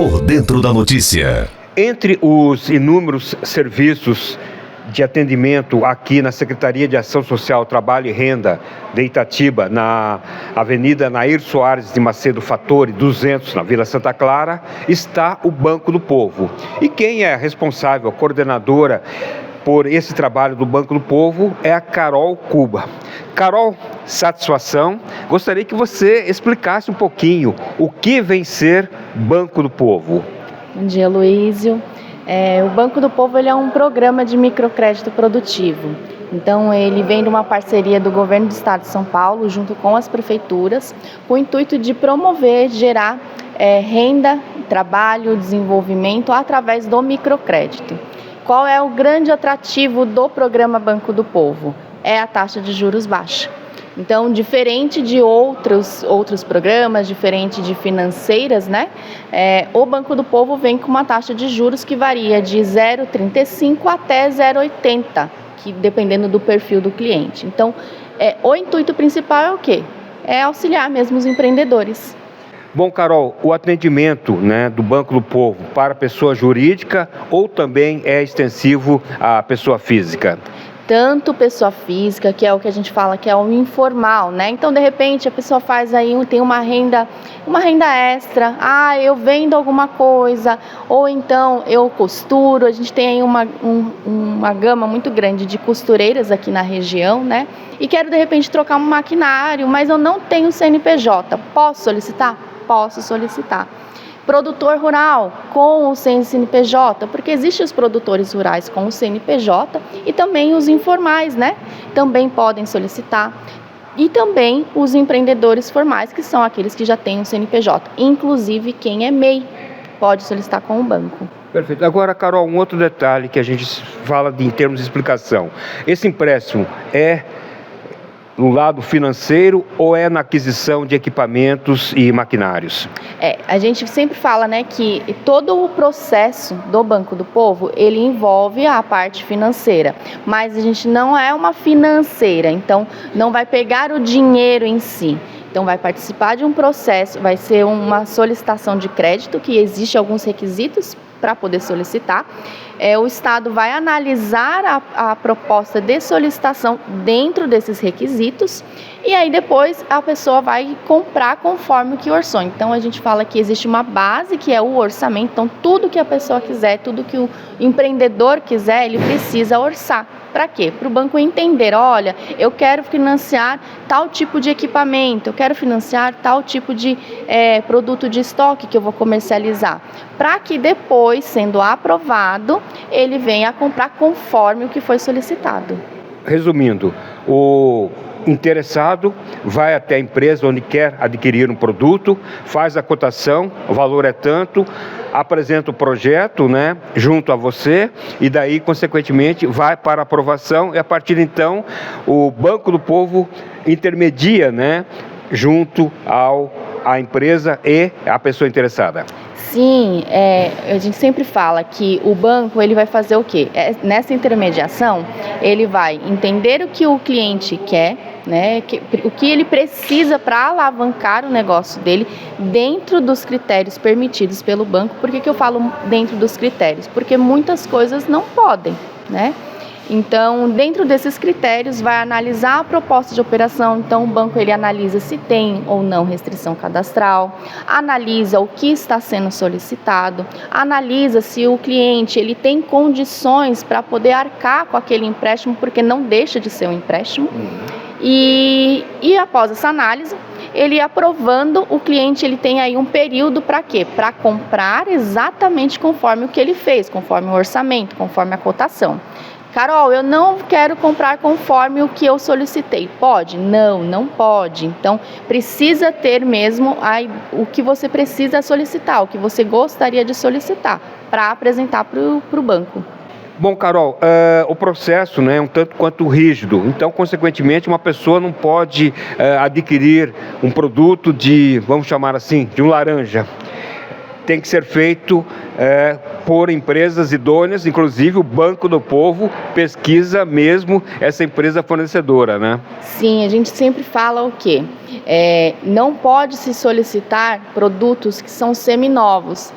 Por dentro da notícia. Entre os inúmeros serviços de atendimento aqui na Secretaria de Ação Social, Trabalho e Renda de Itatiba, na Avenida Nair Soares de Macedo Fattori, 200, na Vila Santa Clara, está o Banco do Povo. E quem é responsável, a coordenadora por esse trabalho do Banco do Povo é a Carol Cuba. Carol, satisfação. Gostaria que você explicasse um pouquinho o que vem ser Banco do Povo. Bom dia, Luísio. O Banco do Povo ele é um programa de microcrédito produtivo. Então, ele vem de uma parceria do Governo do Estado de São Paulo, junto com as prefeituras, com o intuito de promover, gerar renda, trabalho, desenvolvimento através do microcrédito. Qual é o grande atrativo do programa Banco do Povo? É a taxa de juros baixa. Então, diferente de outros programas, diferente de financeiras, né? O Banco do Povo vem com uma taxa de juros que varia de 0,35 até 0,80, que dependendo do perfil do cliente. Então, o intuito principal é o quê? É auxiliar mesmo os empreendedores. Bom, Carol, o atendimento, do Banco do Povo para a pessoa jurídica ou também é extensivo à pessoa física? Tanto pessoa física, que é o que a gente fala que é o informal, né? Então, de repente, a pessoa faz aí, tem uma renda extra, eu vendo alguma coisa, ou então eu costuro, a gente tem aí uma gama muito grande de costureiras aqui na região, né? E quero, de repente, trocar um maquinário, mas eu não tenho CNPJ, posso solicitar? Posso solicitar. Produtor rural com ou sem CNPJ, porque existem os produtores rurais com o CNPJ e também os informais, né? Também podem solicitar. E também os empreendedores formais, que são aqueles que já têm um CNPJ. Inclusive, quem é MEI pode solicitar com o banco. Perfeito. Agora, Carol, um outro detalhe que a gente fala em termos de explicação. Esse empréstimo é no lado financeiro ou é na aquisição de equipamentos e maquinários? A gente sempre fala, né, que todo o processo do Banco do Povo, ele envolve a parte financeira, mas a gente não é uma financeira, então não vai pegar o dinheiro em si. Então, vai participar de um processo, vai ser uma solicitação de crédito, que existe alguns requisitos para poder solicitar. O Estado vai analisar a proposta de solicitação dentro desses requisitos e aí depois a pessoa vai comprar conforme o que orçou. Então, a gente fala que existe uma base, que é o orçamento. Então, tudo que a pessoa quiser, tudo que o empreendedor quiser, ele precisa orçar. Para quê? Para o banco entender, olha, eu quero financiar tal tipo de equipamento, eu quero financiar tal tipo de produto de estoque que eu vou comercializar. Para que depois, sendo aprovado, ele venha a comprar conforme o que foi solicitado. Resumindo, o interessado vai até a empresa onde quer adquirir um produto, faz a cotação, o valor é tanto, apresenta o projeto, junto a você e daí, consequentemente, vai para a aprovação e a partir de então o Banco do Povo intermedia, junto à empresa e à pessoa interessada. Sim, a gente sempre fala que o banco ele vai fazer o quê? Nessa intermediação, ele vai entender o que o cliente quer, o que ele precisa para alavancar o negócio dele dentro dos critérios permitidos pelo banco. Por que eu falo dentro dos critérios? Porque muitas coisas não podem, Então, dentro desses critérios, vai analisar a proposta de operação. Então, o banco ele analisa se tem ou não restrição cadastral, analisa o que está sendo solicitado, analisa se o cliente ele tem condições para poder arcar com aquele empréstimo, porque não deixa de ser um empréstimo. E após essa análise, ele aprovando, o cliente ele tem aí um período para quê? Para comprar exatamente conforme o que ele fez, conforme o orçamento, conforme a cotação. Carol, eu não quero comprar conforme o que eu solicitei. Pode? Não, não pode. Então, precisa ter mesmo o que você precisa solicitar, o que você gostaria de solicitar, para apresentar para o banco. Bom, Carol, o processo é um tanto quanto rígido, então, consequentemente, uma pessoa não pode adquirir um produto vamos chamar assim, de um laranja. Tem que ser feito por empresas idôneas, inclusive o Banco do Povo pesquisa mesmo essa empresa fornecedora, Sim, a gente sempre fala o quê? Não pode se solicitar produtos que são seminovos.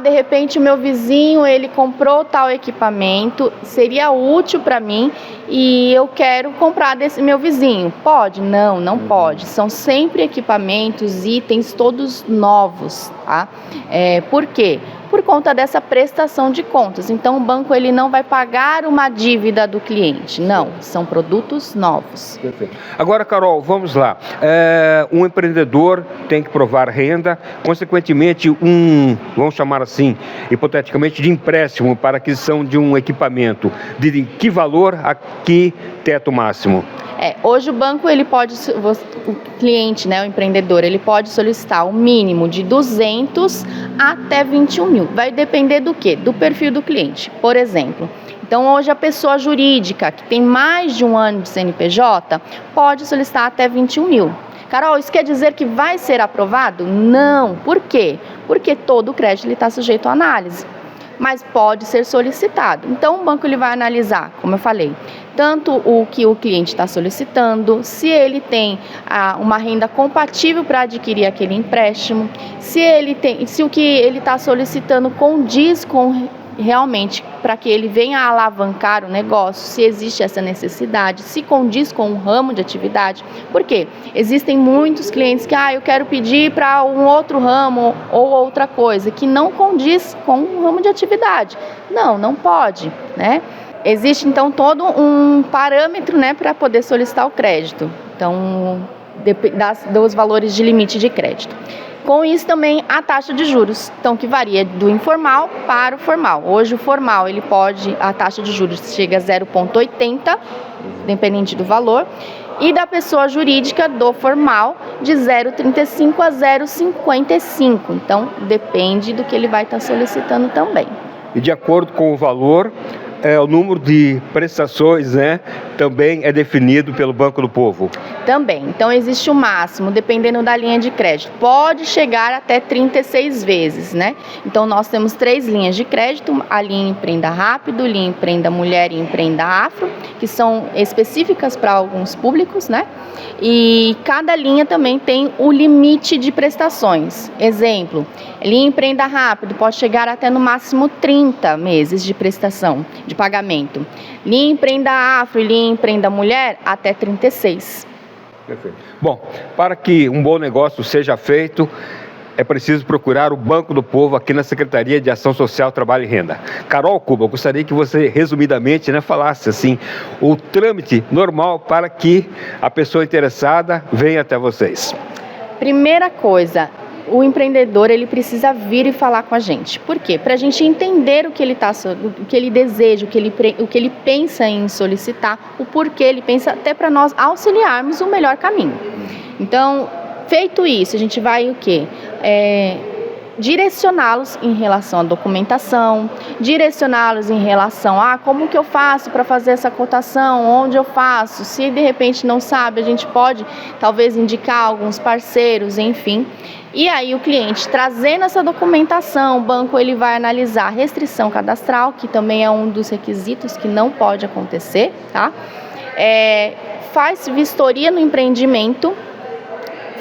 De repente o meu vizinho, ele comprou tal equipamento, seria útil para mim e eu quero comprar desse meu vizinho. Pode? Não pode. São sempre equipamentos, itens todos novos, tá? Por quê? Por conta dessa prestação de contas. Então, o banco ele não vai pagar uma dívida do cliente. Não, são produtos novos. Perfeito. Agora, Carol, vamos lá. Um empreendedor tem que provar renda, consequentemente, vamos chamar assim, hipoteticamente, de empréstimo para aquisição de um equipamento. De que valor a que teto máximo? Hoje o banco, ele pode, o cliente, né, o empreendedor, ele pode solicitar o mínimo de 200 até 21 mil. Vai depender do quê? Do perfil do cliente. Por exemplo, então hoje a pessoa jurídica que tem mais de um ano de CNPJ pode solicitar até 21 mil. Carol, isso quer dizer que vai ser aprovado? Não. Por quê? Porque todo o crédito está sujeito à análise, mas pode ser solicitado. Então o banco ele vai analisar, como eu falei, tanto o que o cliente está solicitando, se ele tem uma renda compatível para adquirir aquele empréstimo, se o que ele está solicitando condiz com realmente para que ele venha alavancar o negócio, se existe essa necessidade, se condiz com um ramo de atividade. Por quê? Existem muitos clientes que eu quero pedir para um outro ramo ou outra coisa que não condiz com um ramo de atividade. Não pode, né? Existe então todo um parâmetro, né, para poder solicitar o crédito. Então, dos valores de limite de crédito. Com isso também a taxa de juros, então que varia do informal para o formal. Hoje o formal, a taxa de juros chega a 0,80, dependente do valor, e da pessoa jurídica do formal de 0,35 a 0,55. Então depende do que ele vai estar solicitando também. E de acordo com o valor, o número de prestações, né, também é definido pelo Banco do Povo. Também. Então, existe o máximo, dependendo da linha de crédito. Pode chegar até 36 vezes, né? Então, nós temos 3 linhas de crédito, a linha Empreenda Rápido, linha Empreenda Mulher e Empreenda Afro, que são específicas para alguns públicos, né? E cada linha também tem o limite de prestações. Exemplo, linha Empreenda Rápido pode chegar até no máximo 30 meses de prestação, de pagamento. Linha Empreenda Afro e linha Empreenda Mulher, até 36. Perfeito. Bom, para que um bom negócio seja feito, é preciso procurar o Banco do Povo aqui na Secretaria de Ação Social, Trabalho e Renda. Carol Cuba, eu gostaria que você, resumidamente, falasse assim, o trâmite normal para que a pessoa interessada venha até vocês. Primeira coisa, o empreendedor ele precisa vir e falar com a gente. Por quê? Para a gente entender o que ele deseja, o que ele pensa em solicitar, o porquê ele pensa, até para nós auxiliarmos o melhor caminho. Então, feito isso, a gente vai o quê? Direcioná-los em relação à documentação, direcioná-los em relação a como que eu faço para fazer essa cotação, onde eu faço, se de repente não sabe, a gente pode talvez indicar alguns parceiros, enfim. E aí o cliente trazendo essa documentação, o banco ele vai analisar a restrição cadastral, que também é um dos requisitos que não pode acontecer, tá? Faz vistoria no empreendimento.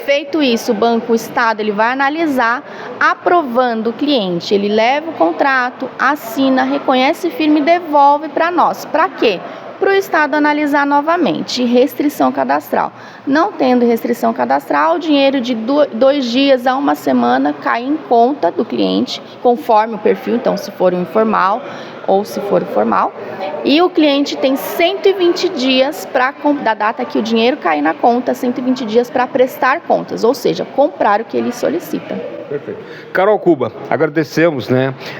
Feito isso, o Estado ele vai analisar, aprovando o cliente. Ele leva o contrato, assina, reconhece firme e devolve para nós. Para quê? Para o Estado analisar novamente. Restrição cadastral. Não tendo restrição cadastral, o dinheiro de 2 dias a 1 semana cai em conta do cliente, conforme o perfil, então se for um informal ou se for formal. E o cliente tem 120 dias da data que o dinheiro cair na conta, 120 dias para prestar contas, ou seja, comprar o que ele solicita. Perfeito. Carol Cuba, agradecemos,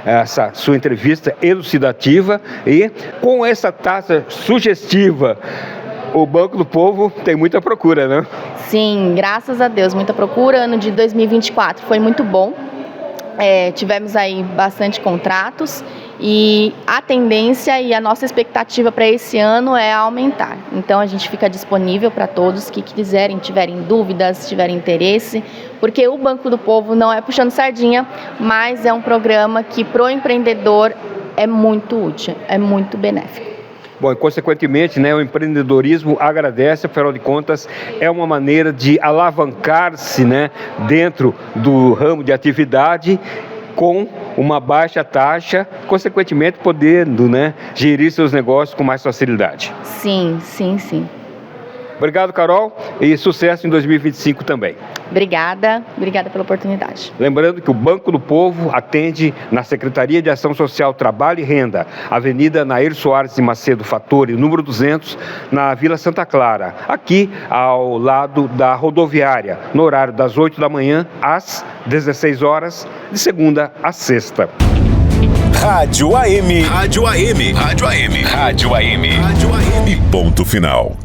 essa sua entrevista elucidativa e com essa taxa sugestiva, o Banco do Povo tem muita procura, né? Sim, graças a Deus, muita procura. Ano de 2024 foi muito bom. Tivemos aí bastante contratos e a tendência e a nossa expectativa para esse ano é aumentar. Então a gente fica disponível para todos que quiserem, tiverem dúvidas, tiverem interesse, porque o Banco do Povo não é puxando sardinha, mas é um programa que pro empreendedor é muito útil, é muito benéfico. Bom, e consequentemente, né, o empreendedorismo agradece, afinal de contas, é uma maneira de alavancar-se, né, dentro do ramo de atividade com uma baixa taxa, consequentemente podendo, né, gerir seus negócios com mais facilidade. Sim, sim, sim. Obrigado, Carol, e sucesso em 2025 também. Obrigada pela oportunidade. Lembrando que o Banco do Povo atende na Secretaria de Ação Social, Trabalho e Renda, Avenida Nair Soares de Macedo Fattori, número 200, na Vila Santa Clara, aqui ao lado da rodoviária, no horário das 8 da manhã às 16 horas, de segunda a sexta. Rádio AM. Rádio AM. Rádio AM. Rádio AM. Rádio AM. E ponto final.